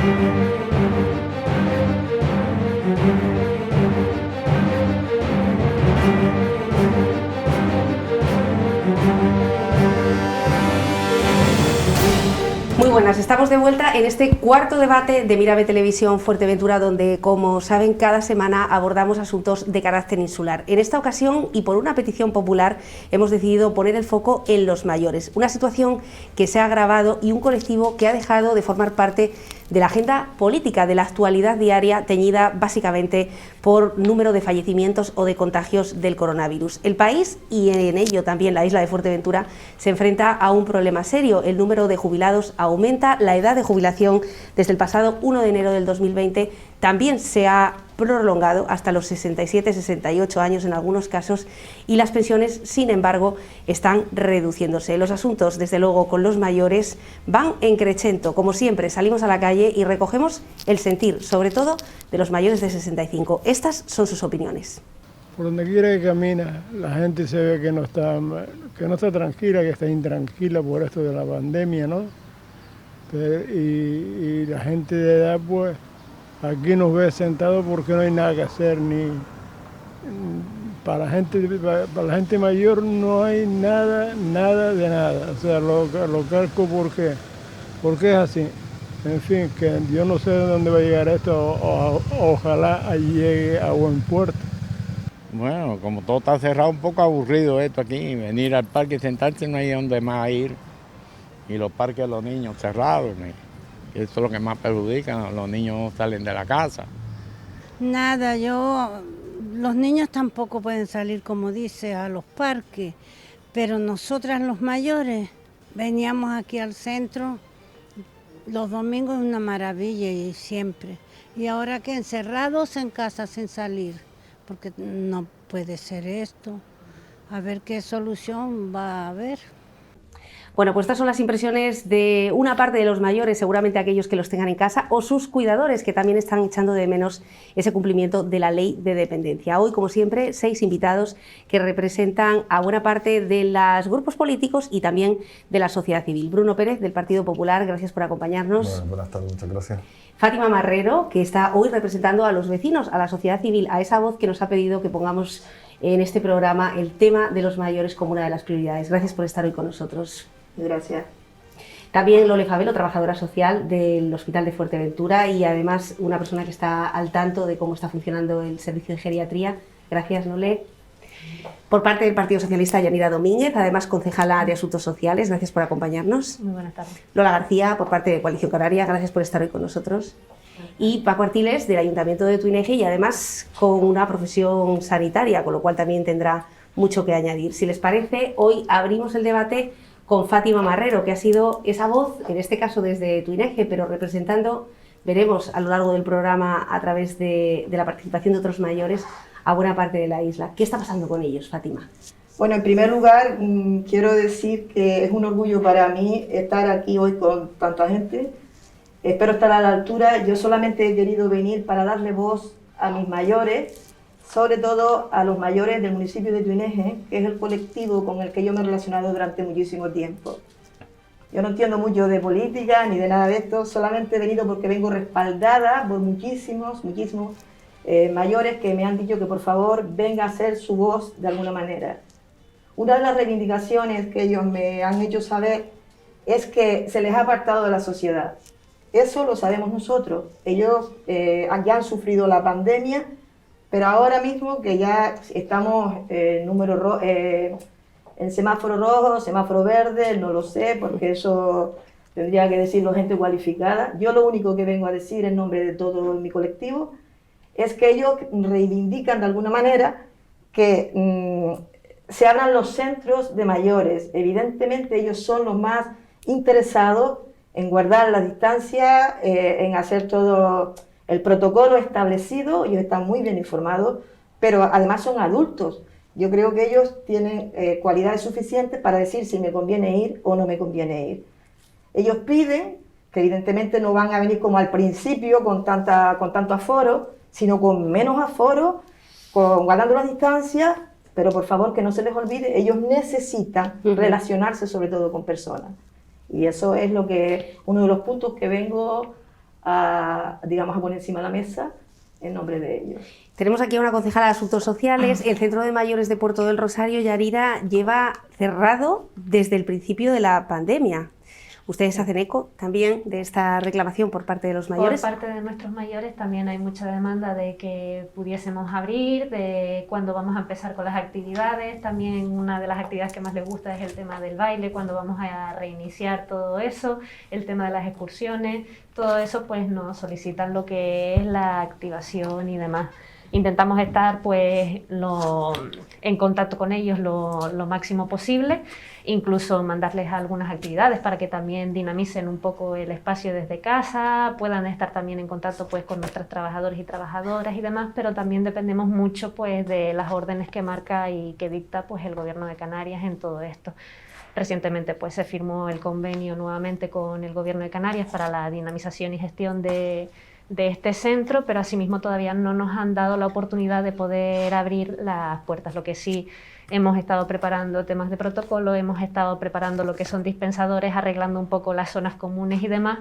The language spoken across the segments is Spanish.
Muy buenas, estamos de vuelta en este cuarto debate de Mírame Televisión Fuerteventura, donde, como saben, cada semana abordamos asuntos de carácter insular. En esta ocasión, y por una petición popular, hemos decidido poner el foco en los mayores, una situación que se ha agravado y un colectivo que ha dejado de formar parte de la agenda política, de la actualidad diaria, teñida básicamente por número de fallecimientos o de contagios del coronavirus. El país, y en ello también la isla de Fuerteventura, se enfrenta a un problema serio. El número de jubilados aumenta, la edad de jubilación desde el pasado 1 de enero del 2020 también se ha prolongado hasta los 67-68 años en algunos casos, y las pensiones, sin embargo, están reduciéndose. Los asuntos, desde luego, con los mayores van en crescendo. Como siempre, salimos a la calle y recogemos el sentir, sobre todo de los mayores de 65. Estas son sus opiniones. Por donde quiera que camina, la gente se ve que no está tranquila, que está intranquila por esto de la pandemia, ¿no? Y la gente de edad, pues, aquí nos ve sentados porque no hay nada que hacer, ni para la gente mayor no hay nada de nada. O sea, lo calco porque es así. En fin, que yo no sé de dónde va a llegar esto, ojalá llegue a buen puerto. Bueno, como todo está cerrado, un poco aburrido esto aquí, venir al parque y sentarse, no hay donde más ir. Y los parques de los niños cerrados, eso es lo que más perjudica, los niños no salen de la casa. Nada, los niños tampoco pueden salir, como dice, a los parques, pero nosotras los mayores veníamos aquí al centro, los domingos es una maravilla y siempre. Y ahora que encerrados en casa sin salir, porque no puede ser esto. A ver qué solución va a haber. Bueno, pues estas son las impresiones de una parte de los mayores, seguramente aquellos que los tengan en casa, o sus cuidadores, que también están echando de menos ese cumplimiento de la ley de dependencia. Hoy, como siempre, 6 invitados que representan a buena parte de los grupos políticos y también de la sociedad civil. Bruno Pérez, del Partido Popular, gracias por acompañarnos. Bueno, buenas tardes, muchas gracias. Fátima Marrero, que está hoy representando a los vecinos, a la sociedad civil, a esa voz que nos ha pedido que pongamos en este programa el tema de los mayores como una de las prioridades. Gracias por estar hoy con nosotros. Gracias. También Lole Fabelo, trabajadora social del Hospital de Fuerteventura y además una persona que está al tanto de cómo está funcionando el servicio de geriatría. Gracias, Lole. Por parte del Partido Socialista, Yanira Domínguez, además concejala de Asuntos Sociales, gracias por acompañarnos. Muy buenas tardes. Lola García, por parte de Coalición Canaria, gracias por estar hoy con nosotros. Y Paco Artiles, del Ayuntamiento de Tuineje, y además con una profesión sanitaria, con lo cual también tendrá mucho que añadir. Si les parece, hoy abrimos el debate con Fátima Marrero, que ha sido esa voz, en este caso desde Tuineje, pero representando, veremos a lo largo del programa, a través de la participación de otros mayores, a buena parte de la isla. ¿Qué está pasando con ellos, Fátima? Bueno, en primer lugar, quiero decir que es un orgullo para mí estar aquí hoy con tanta gente. Espero estar a la altura. Yo solamente he querido venir para darle voz a mis mayores, sobre todo a los mayores del municipio de Tuineje, que es el colectivo con el que yo me he relacionado durante muchísimo tiempo. Yo no entiendo mucho de política ni de nada de esto, solamente he venido porque vengo respaldada por muchísimos mayores que me han dicho que por favor venga a ser su voz de alguna manera. Una de las reivindicaciones que ellos me han hecho saber es que se les ha apartado de la sociedad. Eso lo sabemos nosotros. Ellos ya han sufrido la pandemia, pero ahora mismo que ya estamos en semáforo rojo, semáforo verde, no lo sé, porque eso tendría que decirlo gente cualificada. Yo lo único que vengo a decir en nombre de todo mi colectivo es que ellos reivindican de alguna manera que se abran los centros de mayores. Evidentemente ellos son los más interesados en guardar la distancia, en hacer todo el protocolo establecido. Ellos están muy bien informados, pero además son adultos. Yo creo que ellos tienen cualidades suficientes para decir si me conviene ir o no me conviene ir. Ellos piden, que evidentemente no van a venir como al principio con tanto aforo, sino con menos aforo, guardando la distancia, pero por favor que no se les olvide, ellos necesitan relacionarse sobre todo con personas. Y eso es uno de los puntos que vengo digamos, a poner encima de la mesa en nombre de ellos. Tenemos aquí a una concejala de Asuntos Sociales. El Centro de Mayores de Puerto del Rosario, Yanira, lleva cerrado desde el principio de la pandemia. ¿Ustedes hacen eco también de esta reclamación por parte de los mayores? Por parte de nuestros mayores también hay mucha demanda de que pudiésemos abrir, de cuándo vamos a empezar con las actividades. También una de las actividades que más les gusta es el tema del baile, cuando vamos a reiniciar todo eso, el tema de las excursiones, todo eso pues nos solicitan lo que es la activación y demás. Intentamos estar pues en contacto con ellos lo máximo posible, incluso mandarles algunas actividades para que también dinamicen un poco el espacio desde casa, puedan estar también en contacto pues con nuestros trabajadores y trabajadoras y demás, pero también dependemos mucho pues de las órdenes que marca y que dicta pues el Gobierno de Canarias en todo esto. Recientemente pues se firmó el convenio nuevamente con el Gobierno de Canarias para la dinamización y gestión de este centro, pero asimismo todavía no nos han dado la oportunidad de poder abrir las puertas. Lo que sí hemos estado preparando temas de protocolo, hemos estado preparando lo que son dispensadores, arreglando un poco las zonas comunes y demás,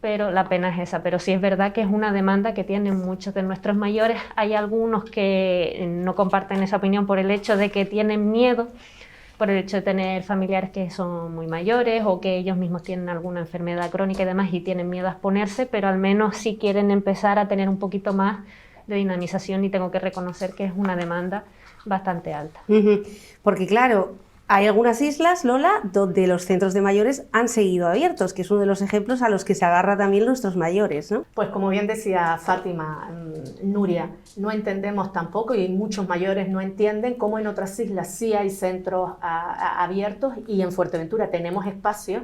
pero la pena es esa. Pero sí es verdad que es una demanda que tienen muchos de nuestros mayores. Hay algunos que no comparten esa opinión por el hecho de que tienen miedo, por el hecho de tener familiares que son muy mayores o que ellos mismos tienen alguna enfermedad crónica y demás y tienen miedo a exponerse, pero al menos sí quieren empezar a tener un poquito más de dinamización y tengo que reconocer que es una demanda bastante alta. Porque claro, hay algunas islas, Lola, donde los centros de mayores han seguido abiertos, que es uno de los ejemplos a los que se agarra también nuestros mayores, ¿no? Pues como bien decía Fátima, Nuria, no entendemos tampoco y muchos mayores no entienden cómo en otras islas sí hay centros abiertos y en Fuerteventura tenemos espacios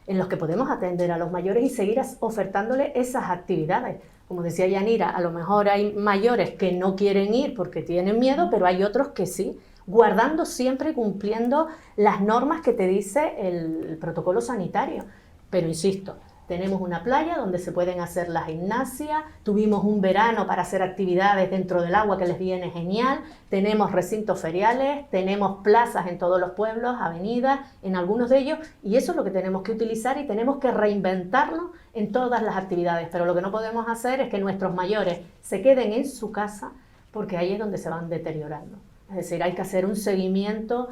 en los que podemos atender a los mayores y seguir ofertándoles esas actividades. Como decía Yanira, a lo mejor hay mayores que no quieren ir porque tienen miedo, pero hay otros que sí, guardando siempre, cumpliendo las normas que te dice el protocolo sanitario. Pero insisto, tenemos una playa donde se pueden hacer las gimnasias, tuvimos un verano para hacer actividades dentro del agua que les viene genial, tenemos recintos feriales, tenemos plazas en todos los pueblos, avenidas, en algunos de ellos, y eso es lo que tenemos que utilizar y tenemos que reinventarnos en todas las actividades. Pero lo que no podemos hacer es que nuestros mayores se queden en su casa porque ahí es donde se van deteriorando. Es decir, hay que hacer un seguimiento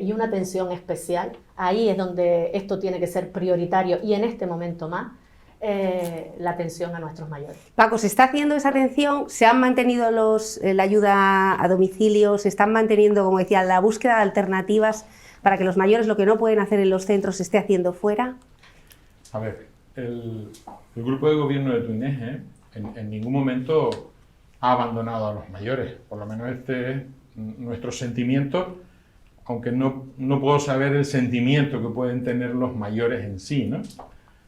y una atención especial. Ahí es donde esto tiene que ser prioritario y en este momento más la atención a nuestros mayores. Paco, ¿se está haciendo esa atención? ¿Se han mantenido la ayuda a domicilio? ¿Se están manteniendo, como decía, la búsqueda de alternativas para que los mayores lo que no pueden hacer en los centros se esté haciendo fuera? A ver, el grupo de gobierno de Tuineje en ningún momento ha abandonado a los mayores. Por lo menos este es nuestro sentimiento, aunque no puedo saber el sentimiento que pueden tener los mayores en sí, ¿no?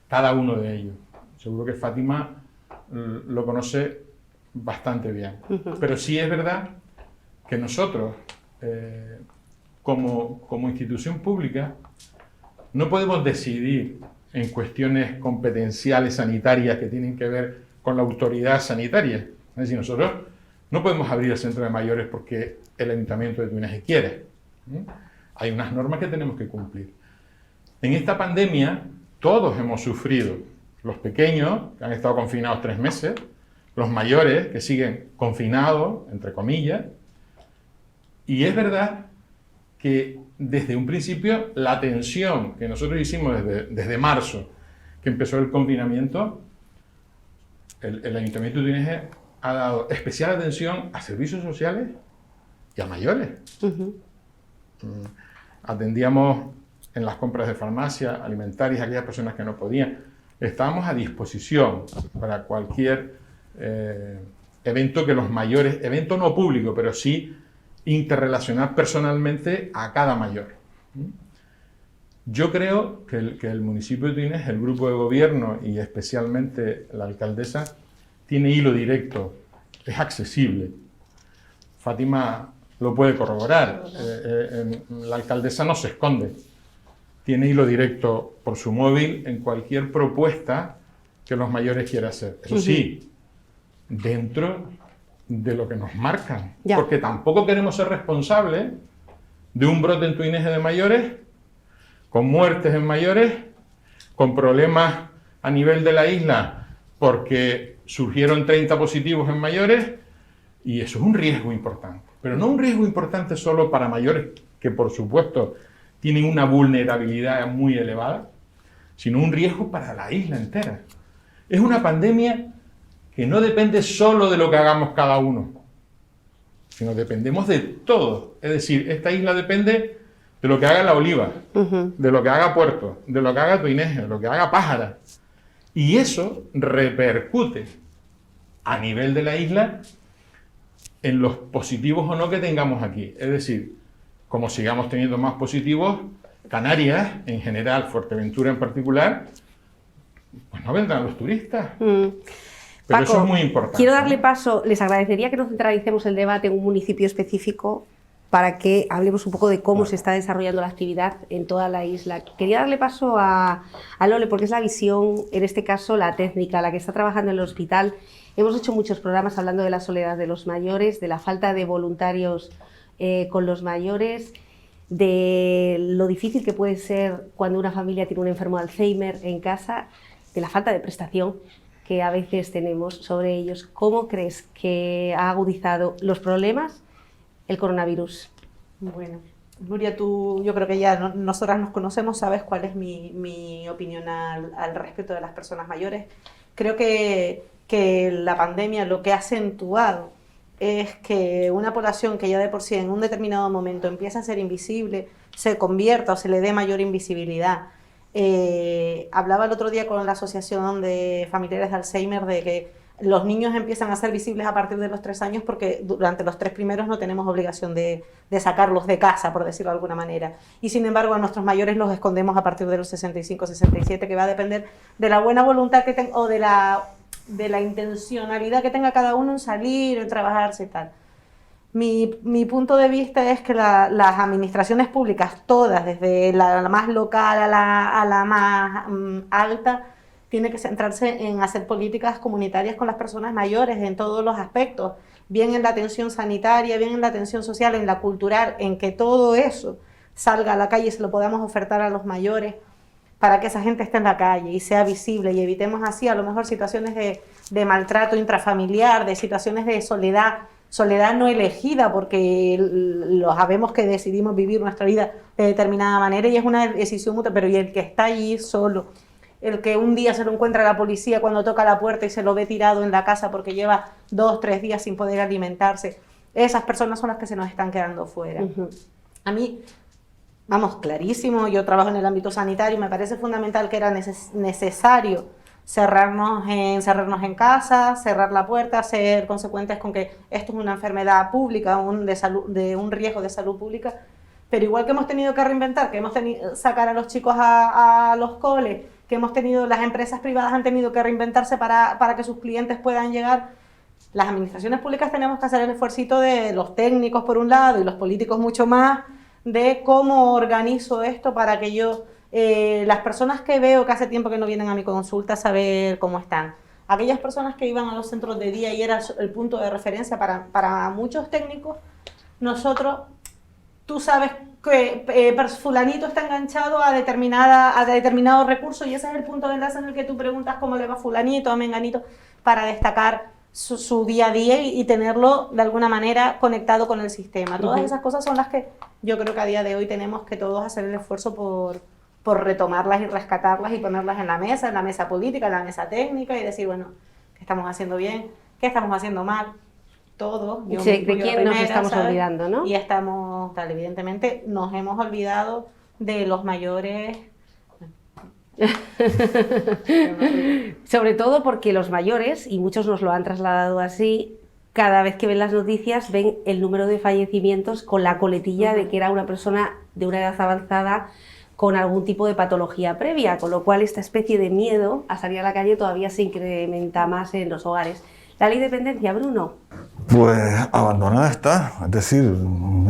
Cada uno de ellos. Seguro que Fátima lo conoce bastante bien. Pero sí es verdad que nosotros, como institución pública, no podemos decidir en cuestiones competenciales sanitarias que tienen que ver con la autoridad sanitaria. Es decir, nosotros no podemos abrir el centro de mayores porque el Ayuntamiento de Tuineje quiere. Hay unas normas que tenemos que cumplir. En esta pandemia todos hemos sufrido. Los pequeños, que han estado confinados 3 meses, los mayores, que siguen confinados, entre comillas. Y es verdad que desde un principio la atención que nosotros hicimos desde marzo, que empezó el confinamiento, el Ayuntamiento de Tuineje ha dado especial atención a servicios sociales y a mayores. Atendíamos en las compras de farmacia, alimentarias, a aquellas personas que no podían. Estábamos a disposición para cualquier evento que los mayores, evento no público, pero sí interrelacionar personalmente a cada mayor. Yo creo que el municipio de Tuineje, el grupo de gobierno y especialmente la alcaldesa, tiene hilo directo, es accesible. Fátima lo puede corroborar, la alcaldesa no se esconde, tiene hilo directo por su móvil en cualquier propuesta que los mayores quieran hacer. Eso sí, dentro de lo que nos marcan, porque tampoco queremos ser responsables de un brote en Tuineje de mayores, con muertes en mayores, con problemas a nivel de la isla porque surgieron 30 positivos en mayores y eso es un riesgo importante. Pero no un riesgo importante solo para mayores, que por supuesto tienen una vulnerabilidad muy elevada, sino un riesgo para la isla entera. Es una pandemia que no depende solo de lo que hagamos cada uno, sino dependemos de todos. Es decir, esta isla depende de lo que haga La Oliva, de lo que haga Puerto, de lo que haga Tuineje, de lo que haga Pájara. Y eso repercute a nivel de la isla en los positivos o no que tengamos aquí. Es decir, como sigamos teniendo más positivos, Canarias en general, Fuerteventura en particular, pues no vendrán los turistas. Pero Paco, eso es muy importante. Quiero darle paso, les agradecería que no centralicemos el debate en un municipio específico para que hablemos un poco de cómo se está desarrollando la actividad en toda la isla. Quería darle paso a Lole, porque es la visión, en este caso la técnica, la que está trabajando en el hospital. Hemos hecho muchos programas hablando de la soledad de los mayores, de la falta de voluntarios con los mayores, de lo difícil que puede ser cuando una familia tiene un enfermo de Alzheimer en casa, de la falta de prestación que a veces tenemos sobre ellos. ¿Cómo crees que ha agudizado los problemas el coronavirus? Bueno, Nuria, tú, yo creo que ya nosotras nos conocemos, sabes cuál es mi opinión al respecto de las personas mayores. Creo que la pandemia lo que ha acentuado es que una población que ya de por sí en un determinado momento empieza a ser invisible, se convierta o se le dé mayor invisibilidad. Hablaba el otro día con la Asociación de Familiares de Alzheimer de que los niños empiezan a ser visibles a partir de los 3 años porque durante los 3 primeros no tenemos obligación de sacarlos de casa, por decirlo de alguna manera. Y sin embargo a nuestros mayores los escondemos a partir de los 65, 67, que va a depender de la buena voluntad que tenga o de la intencionalidad que tenga cada uno en salir, en trabajarse y tal. Mi punto de vista es que las administraciones públicas, todas, desde la más local a la más alta, tiene que centrarse en hacer políticas comunitarias con las personas mayores en todos los aspectos, bien en la atención sanitaria, bien en la atención social, en la cultural, en que todo eso salga a la calle y se lo podamos ofertar a los mayores para que esa gente esté en la calle y sea visible y evitemos así a lo mejor situaciones de maltrato intrafamiliar, de situaciones de soledad no elegida porque lo sabemos que decidimos vivir nuestra vida de determinada manera y es una decisión mutua, pero y el que está allí solo, el que un día se lo encuentra la policía cuando toca la puerta y se lo ve tirado en la casa porque lleva 2, 3 días sin poder alimentarse, esas personas son las que se nos están quedando fuera. A mí, vamos, clarísimo, yo trabajo en el ámbito sanitario y me parece fundamental que era necesario encerrarnos en casa, cerrar la puerta, ser consecuentes con que esto es una enfermedad pública, de un riesgo de salud pública, pero igual que hemos tenido que reinventar, que hemos tenido que sacar a los chicos a los coles, que las empresas privadas han tenido que reinventarse para que sus clientes puedan llegar, las administraciones públicas tenemos que hacer el esfuercito de los técnicos por un lado y los políticos mucho más, de cómo organizo esto para que las personas que veo que hace tiempo que no vienen a mi consulta, saber cómo están. Aquellas personas que iban a los centros de día y era el punto de referencia para muchos técnicos, nosotros, tú sabes que fulanito está enganchado a determinado recurso y ese es el punto de enlace en el que tú preguntas cómo le va fulanito a menganito para destacar su día a día y tenerlo de alguna manera conectado con el sistema. Todas esas cosas son las que yo creo que a día de hoy tenemos que todos hacer el esfuerzo por retomarlas y rescatarlas y ponerlas en la mesa política, en la mesa técnica y decir, bueno, ¿qué estamos haciendo bien? ¿Qué estamos haciendo mal? Todo. ¿De quién nos estamos olvidando, no? Y evidentemente nos hemos olvidado de los mayores. Sobre todo porque los mayores, y muchos nos lo han trasladado así, cada vez que ven las noticias ven el número de fallecimientos con la coletilla de que era una persona de una edad avanzada con algún tipo de patología previa, con lo cual esta especie de miedo a salir a la calle todavía se incrementa más en los hogares. ¿La ley de dependencia, Bruno? Pues abandonada está, es decir,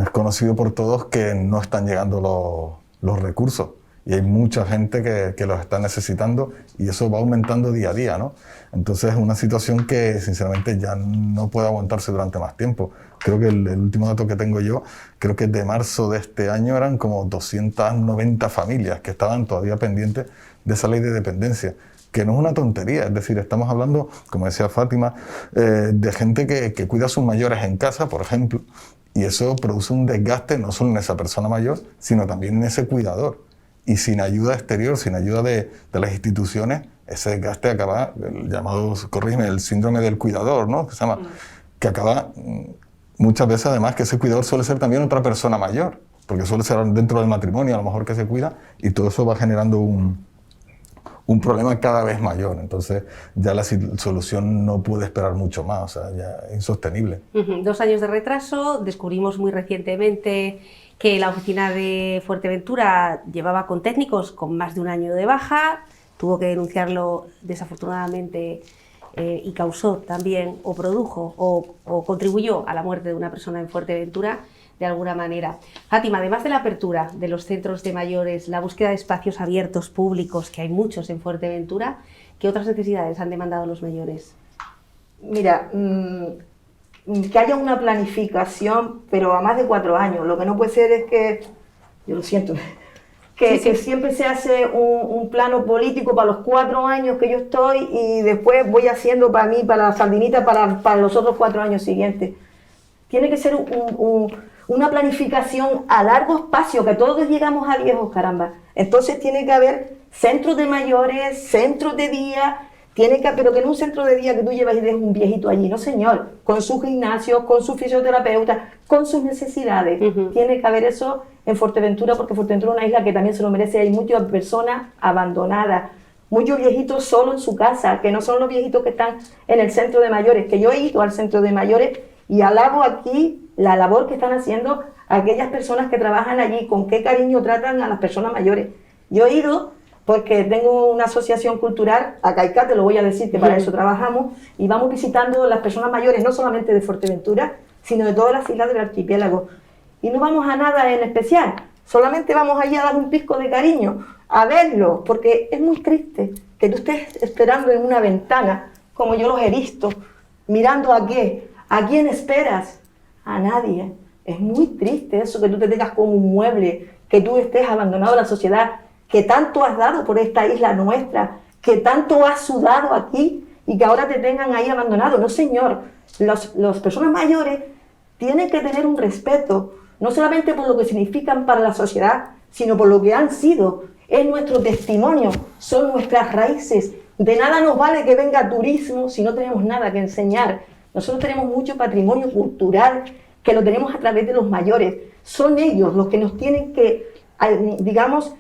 es conocido por todos que no están llegando los recursos y hay mucha gente que los está necesitando y eso va aumentando día a día, ¿no? Entonces es una situación que sinceramente ya no puede aguantarse durante más tiempo. Creo que el último dato que tengo yo, creo que de marzo de este año eran como 290 familias que estaban todavía pendientes de esa ley de dependencia. que no es una tontería. Es decir, estamos hablando, como decía Fátima, de gente que cuida a sus mayores en casa, por ejemplo, y eso produce un desgaste no solo en esa persona mayor, sino también en ese cuidador. Y sin ayuda exterior, sin ayuda de las instituciones, ese desgaste acaba, el llamado, corrígeme, el síndrome del cuidador, ¿no? Que se llama, que acaba muchas veces, además, que ese cuidador suele ser también otra persona mayor, porque suele ser dentro del matrimonio a lo mejor que se cuida, y todo eso va generando un problema cada vez mayor. Entonces ya la solución no puede esperar mucho más, o sea, ya es insostenible. 2 años de retraso. Descubrimos muy recientemente que la oficina de Fuerteventura llevaba con técnicos con más de 1 año de baja, tuvo que denunciarlo desafortunadamente y causó también, o produjo, o contribuyó a la muerte de una persona en Fuerteventura de alguna manera. Fátima, además de la apertura de los centros de mayores, la búsqueda de espacios abiertos, públicos, que hay muchos en Fuerteventura, ¿qué otras necesidades han demandado los mayores? Mira, que haya una planificación, pero a más de 4 años. Lo que no puede ser es que, yo lo siento, que siempre se hace un plano político para los 4 años que yo estoy y después voy haciendo para mí, para la sardinita, para los otros 4 años siguientes. Tiene que ser una planificación a largo espacio, que todos llegamos a viejos, caramba. Entonces tiene que haber centros de mayores, centros de día, pero que no un centro de día que tú llevas y dejas un viejito allí, no señor, con su gimnasio, con su fisioterapeuta, con sus necesidades. Tiene que haber eso en Fuerteventura, porque Fuerteventura es una isla que también se lo merece. Hay muchas personas abandonadas, muchos viejitos solos en su casa, que no son los viejitos que están en el centro de mayores, que yo he ido al centro de mayores y alabo aquí la labor que están haciendo aquellas personas que trabajan allí, con qué cariño tratan a las personas mayores. Yo he ido porque tengo una asociación cultural, a CAICA, te lo voy a decir, que para eso trabajamos, y vamos visitando las personas mayores, no solamente de Fuerteventura, sino de todas las islas del archipiélago. Y no vamos a nada en especial, solamente vamos allí a dar un pisco de cariño, a verlo, porque es muy triste que tú estés esperando en una ventana, como yo los he visto, mirando a qué, ¿a quién esperas? A nadie. Es muy triste eso, que tú te tengas como un mueble, que tú estés abandonado a la sociedad, que tanto has dado por esta isla nuestra, que tanto has sudado aquí y que ahora te tengan ahí abandonado. No, señor, las personas mayores tienen que tener un respeto, no solamente por lo que significan para la sociedad, sino por lo que han sido. Es nuestro testimonio, son nuestras raíces. De nada nos vale que venga turismo si no tenemos nada que enseñar. Nosotros tenemos mucho patrimonio cultural que lo tenemos a través de los mayores. Son ellos los que nos tienen que, digamos,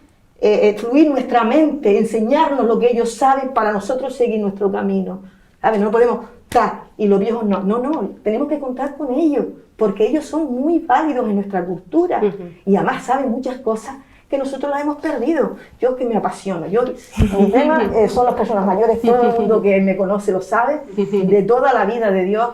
fluir nuestra mente, enseñarnos lo que ellos saben para nosotros seguir nuestro camino. ¿Sabes? No podemos estar y los viejos no. No, tenemos que contar con ellos, porque ellos son muy válidos en nuestra cultura y además saben muchas cosas que nosotros las hemos perdido. Yo que me apasiono, mi tema son las personas mayores, todo el mundo que me conoce lo sabe, de toda la vida de Dios.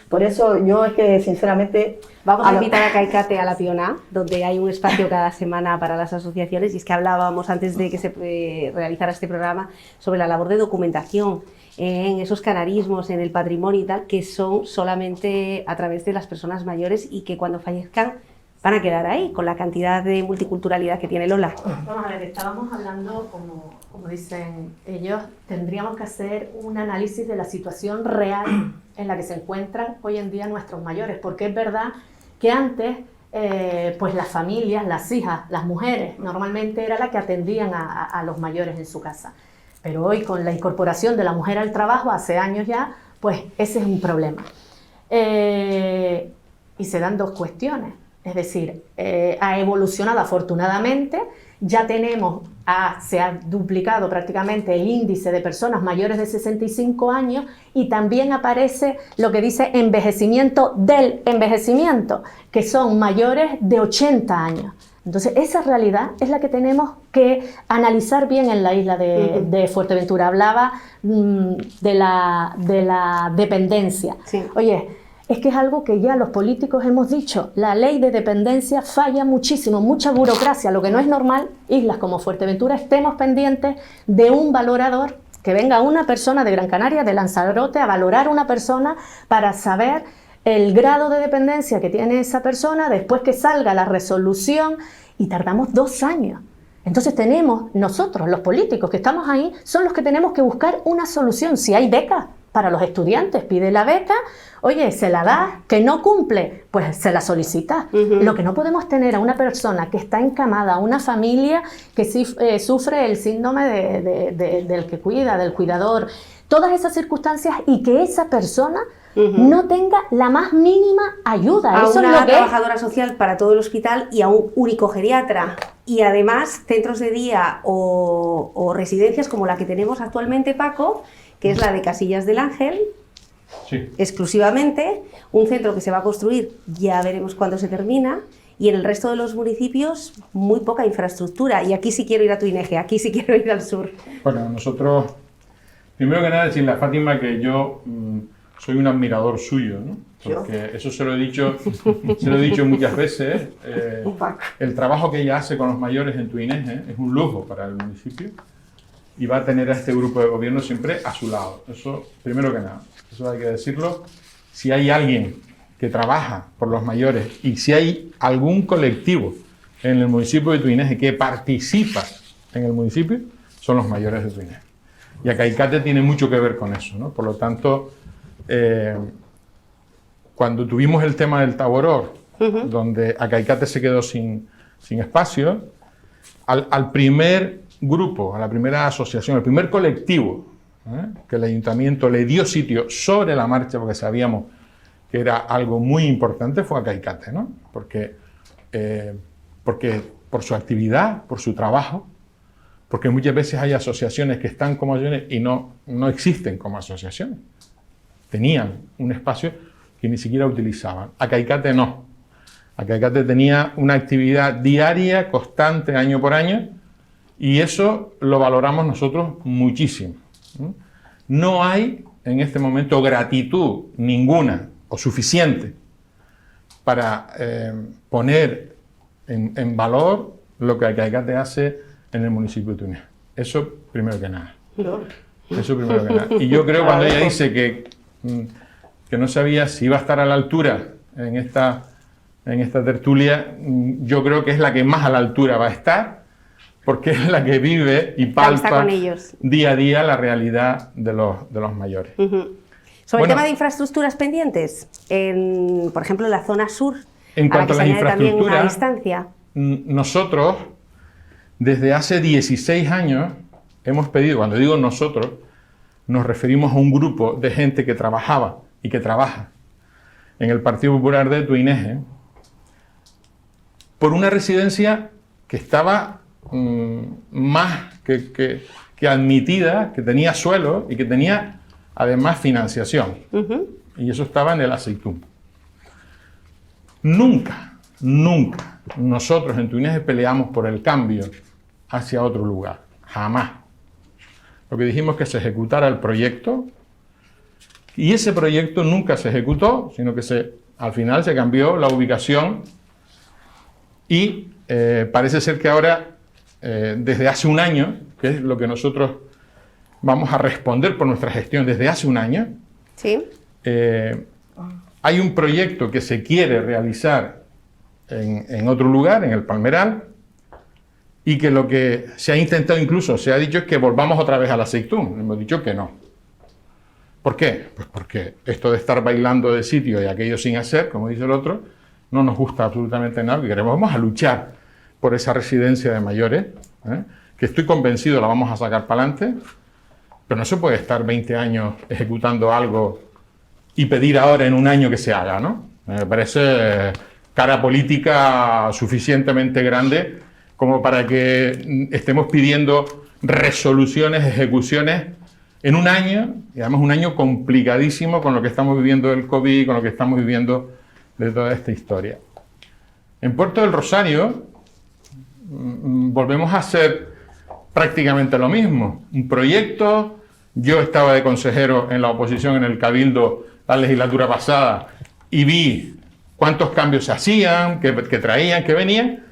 Por eso yo es que sinceramente... Vamos a invitar a CAICATE a la Piona, donde hay un espacio cada semana para las asociaciones, y es que hablábamos antes de que se realizara este programa sobre la labor de documentación en esos canarismos, en el patrimonio y tal, que son solamente a través de las personas mayores y que cuando fallezcan van a quedar ahí, con la cantidad de multiculturalidad que tiene Lola. Vamos a ver, estábamos hablando, como dicen ellos, tendríamos que hacer un análisis de la situación real en la que se encuentran hoy en día nuestros mayores, porque es verdad que antes, pues las familias, las hijas, las mujeres, normalmente era la que atendían a los mayores en su casa. Pero hoy, con la incorporación de la mujer al trabajo, hace años ya, pues ese es un problema. Y se dan 2 cuestiones. Es decir, ha evolucionado afortunadamente, ya se ha duplicado prácticamente el índice de personas mayores de 65 años y también aparece lo que dice envejecimiento del envejecimiento, que son mayores de 80 años. Entonces, esa realidad es la que tenemos que analizar bien en la isla de Fuerteventura. Hablaba de la dependencia. Sí. Oye, es que es algo que ya los políticos hemos dicho, la ley de dependencia falla muchísimo, mucha burocracia, lo que no es normal, islas como Fuerteventura estemos pendientes de un valorador, que venga una persona de Gran Canaria, de Lanzarote, a valorar a una persona para saber el grado de dependencia que tiene esa persona, después que salga la resolución, y tardamos 2 años. Entonces tenemos, nosotros, los políticos que estamos ahí, son los que tenemos que buscar una solución. Si hay becas para los estudiantes, pide la beca, oye, se la da, que no cumple, pues se la solicita. Lo que no podemos tener a una persona que está encamada, a una familia que sí, sufre el síndrome del que cuida, del cuidador, todas esas circunstancias, y que esa persona no tenga la más mínima ayuda. A Eso una es lo que trabajadora social para todo el hospital y a un único geriatra. Y además centros de día o residencias como la que tenemos actualmente, Paco, que es la de Casillas del Ángel, Sí. exclusivamente, un centro que se va a construir, ya veremos cuándo se termina, y en el resto de los municipios muy poca infraestructura. Y aquí sí quiero ir a Tuineje, aquí sí quiero ir al sur. Bueno, nosotros, primero que nada, decirle a Fátima que yo soy un admirador suyo, ¿no? Porque eso se lo he dicho muchas veces. El trabajo que ella hace con los mayores en Tuineje es un lujo para el municipio y va a tener a este grupo de gobierno siempre a su lado. Eso, primero que nada, eso hay que decirlo. Si hay alguien que trabaja por los mayores y si hay algún colectivo en el municipio de Tuineje que participa en el municipio, son los mayores de Tuineje. Y Acaicate tiene mucho que ver con eso, ¿no? Por lo tanto, cuando tuvimos el tema del Taboror, donde Acaicate se quedó sin espacio, al primer grupo, a la primera asociación, al primer colectivo que el ayuntamiento le dio sitio sobre la marcha, porque sabíamos que era algo muy importante, fue Acaicate, ¿no? Porque por su actividad, por su trabajo, porque muchas veces hay asociaciones que están como asociaciones y no existen como asociaciones. Tenían un espacio que ni siquiera utilizaban. Acaicate no. Acaicate tenía una actividad diaria, constante, año por año, y eso lo valoramos nosotros muchísimo. No hay en este momento gratitud ninguna o suficiente para poner en valor lo que Acaicate hace en el municipio de Tuineje. Eso primero que nada. Eso primero que nada. Y yo creo cuando ella dice que no sabía si iba a estar a la altura en esta tertulia, yo creo que es la que más a la altura va a estar, porque es la que vive y palpa día a día la realidad de los mayores. Sobre el tema de infraestructuras pendientes, por ejemplo, en la zona sur, en cuanto a la también una instancia. Nosotros, desde hace 16 años, hemos pedido, cuando digo nosotros, nos referimos a un grupo de gente que trabajaba y que trabaja en el Partido Popular de Tuineje, por una residencia que estaba más que admitida, que tenía suelo y que tenía además financiación. Y eso estaba en el Aceitún. Nunca nosotros en Tuineje peleamos por el cambio hacia otro lugar. Jamás. Lo que dijimos es que se ejecutara el proyecto, y ese proyecto nunca se ejecutó, sino que al final se cambió la ubicación y parece ser que ahora, desde hace un año, que es lo que nosotros vamos a responder por nuestra gestión desde hace un año, ¿sí? Hay un proyecto que se quiere realizar en otro lugar, en el Palmeral, y que lo que se ha intentado, incluso se ha dicho, es que volvamos otra vez al Aceitún. Hemos dicho que no. ¿Por qué? Pues porque esto de estar bailando de sitio y aquello sin hacer, como dice el otro, no nos gusta absolutamente nada. Que queremos, vamos a luchar por esa residencia de mayores, que estoy convencido la vamos a sacar para adelante, pero no se puede estar 20 años ejecutando algo y pedir ahora en un año que se haga, ¿no? Me parece cara política suficientemente grande como para que estemos pidiendo resoluciones, ejecuciones en un año, y además un año complicadísimo con lo que estamos viviendo del COVID, con lo que estamos viviendo de toda esta historia. En Puerto del Rosario volvemos a hacer prácticamente lo mismo. Un proyecto, yo estaba de consejero en la oposición en el Cabildo la legislatura pasada y vi cuántos cambios se hacían, que traían, que venían.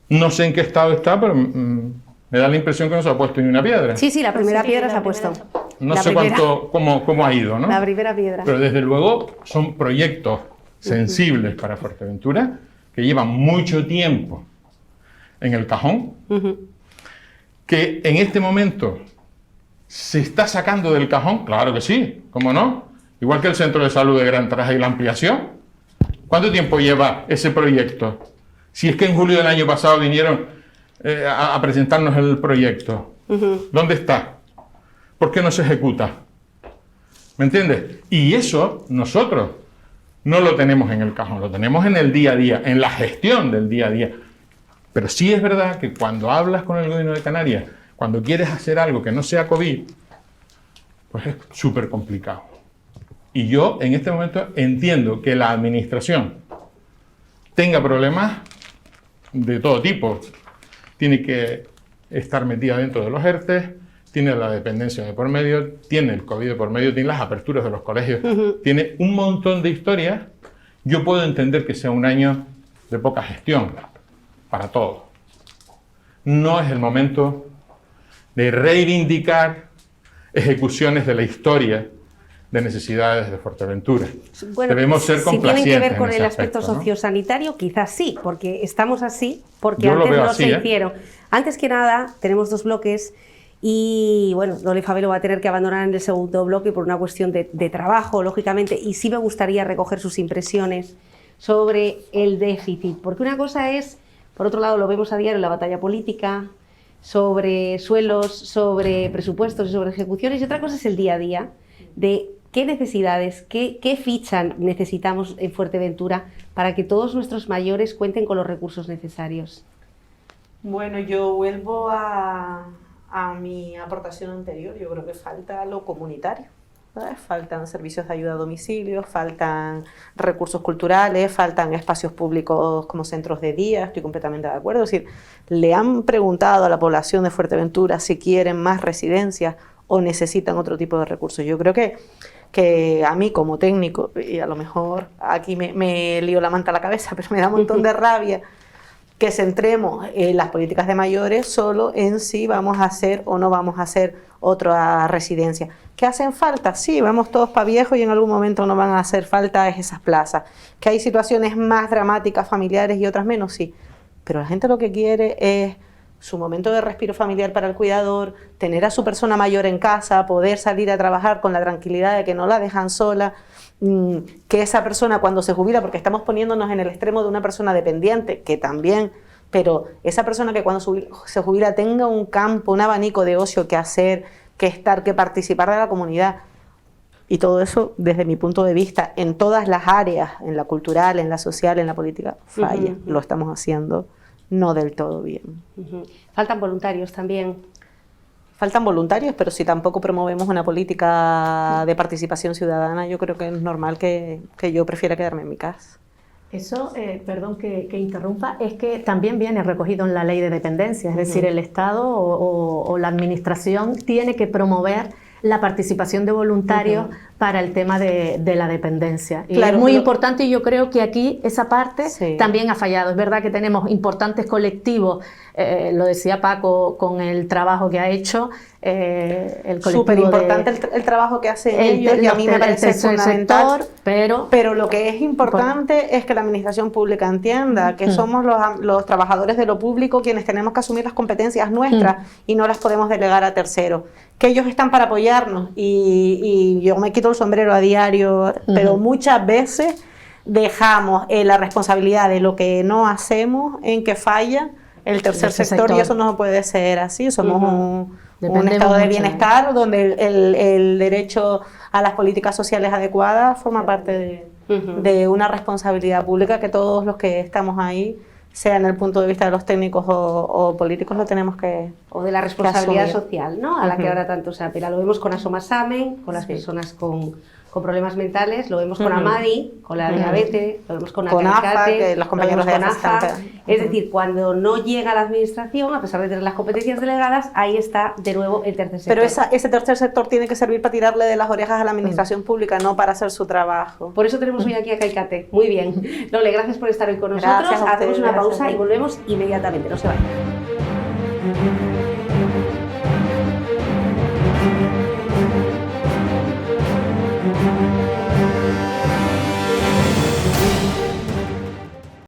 No sé en qué estado está, pero me da la impresión que no se ha puesto ni una piedra. Sí, la primera piedra se ha puesto. No sé cómo ha ido, ¿no? La primera piedra. Pero desde luego son proyectos sensibles para Fuerteventura, que llevan mucho tiempo en el cajón que en este momento se está sacando del cajón, claro que sí, ¿cómo no? Igual que el centro de salud de Gran Tarajal y la ampliación. ¿Cuánto tiempo lleva ese proyecto? Si es que en julio del año pasado vinieron a presentarnos el proyecto. ¿Dónde está? ¿Por qué no se ejecuta? ¿Me entiendes? Y eso nosotros no lo tenemos en el cajón, lo tenemos en el día a día, en la gestión del día a día. Pero sí es verdad que cuando hablas con el gobierno de Canarias, cuando quieres hacer algo que no sea COVID, pues es súper complicado. Y yo en este momento entiendo que la administración tenga problemas de todo tipo. Tiene que estar metida dentro de los ERTE, tiene la dependencia de por medio, tiene el COVID de por medio, tiene las aperturas de los colegios, tiene un montón de historias. Yo puedo entender que sea un año de poca gestión para todos. No es el momento de reivindicar ejecuciones de la historia de necesidades de Fuerteventura. Bueno, debemos ser complacientes. Si tienen que ver con en el ese aspecto aspecto, ¿no? sociosanitario, quizás sí, porque estamos así, porque Yo lo antes veo no así, se ¿eh? hicieron. Antes que nada, tenemos 2 bloques y, bueno, Loli Fabelo va a tener que abandonar en el segundo bloque por una cuestión de trabajo, lógicamente, y sí me gustaría recoger sus impresiones sobre el déficit, porque una cosa es, por otro lado, lo vemos a diario en la batalla política, sobre suelos, sobre presupuestos y sobre ejecuciones, y otra cosa es el día a día de qué necesidades, qué ficha necesitamos en Fuerteventura para que todos nuestros mayores cuenten con los recursos necesarios. Bueno, yo vuelvo a mi aportación anterior. Yo creo que falta lo comunitario, ¿verdad? Faltan servicios de ayuda a domicilio, faltan recursos culturales, faltan espacios públicos como centros de día. Estoy completamente de acuerdo. Es decir, le han preguntado a la población de Fuerteventura si quieren más residencias o necesitan otro tipo de recursos. Yo creo que a mí como técnico, y a lo mejor aquí me lío la manta a la cabeza, pero me da un montón de rabia que centremos las políticas de mayores solo en si vamos a hacer o no vamos a hacer otra residencia. ¿Que hacen falta? Sí, vamos todos para viejos y en algún momento no van a hacer falta esas plazas. ¿Que hay situaciones más dramáticas, familiares y otras menos? Sí. Pero la gente lo que quiere es su momento de respiro familiar para el cuidador, tener a su persona mayor en casa, poder salir a trabajar con la tranquilidad de que no la dejan sola, que esa persona cuando se jubila, porque estamos poniéndonos en el extremo de una persona dependiente, que también, pero esa persona que cuando se jubila tenga un campo, un abanico de ocio que hacer, que estar, que participar de la comunidad. Y todo eso, desde mi punto de vista, en todas las áreas, en la cultural, en la social, en la política, falla. Lo estamos haciendo no del todo bien. Faltan voluntarios también. Faltan voluntarios, pero si tampoco promovemos una política de participación ciudadana, yo creo que es normal que yo prefiera quedarme en mi casa. Eso, perdón que interrumpa, es que también viene recogido en la ley de dependencia, es decir, el Estado o la Administración tiene que promover la participación de voluntarios para el tema de la dependencia. Y claro, es muy importante y yo creo que aquí esa parte sí. también ha fallado. Es verdad que tenemos importantes colectivos, lo decía Paco con el trabajo que ha hecho, el colectivo súper importante el trabajo que hacen ellos y a mí me parece fundamental, pero lo que es importante es que la administración pública entienda que somos los trabajadores de lo público quienes tenemos que asumir las competencias nuestras y no las podemos delegar a terceros, que ellos están para apoyarnos y yo me quito el sombrero a diario, pero muchas veces dejamos la responsabilidad de lo que no hacemos en que falla el tercer sector y eso no puede ser así. Somos un estado de bienestar donde el derecho a las políticas sociales adecuadas forma parte de una responsabilidad pública que todos los que estamos ahí, sea en el punto de vista de los técnicos o políticos, lo tenemos que o de la responsabilidad social, ¿no? A la que ahora tanto se apela. Lo vemos con Asomasamen, con las personas con problemas mentales, lo vemos con Amadi, con la diabetes, lo vemos con AFA, que los compañeros de AFA. Es decir, cuando no llega la administración, a pesar de tener las competencias delegadas, ahí está de nuevo el tercer sector. Pero ese tercer sector tiene que servir para tirarle de las orejas a la administración pública, no para hacer su trabajo. Por eso tenemos hoy aquí a Kaikate. Muy bien. Lole, gracias por estar hoy con nosotros. Hacemos una pausa y volvemos inmediatamente. No se vayan.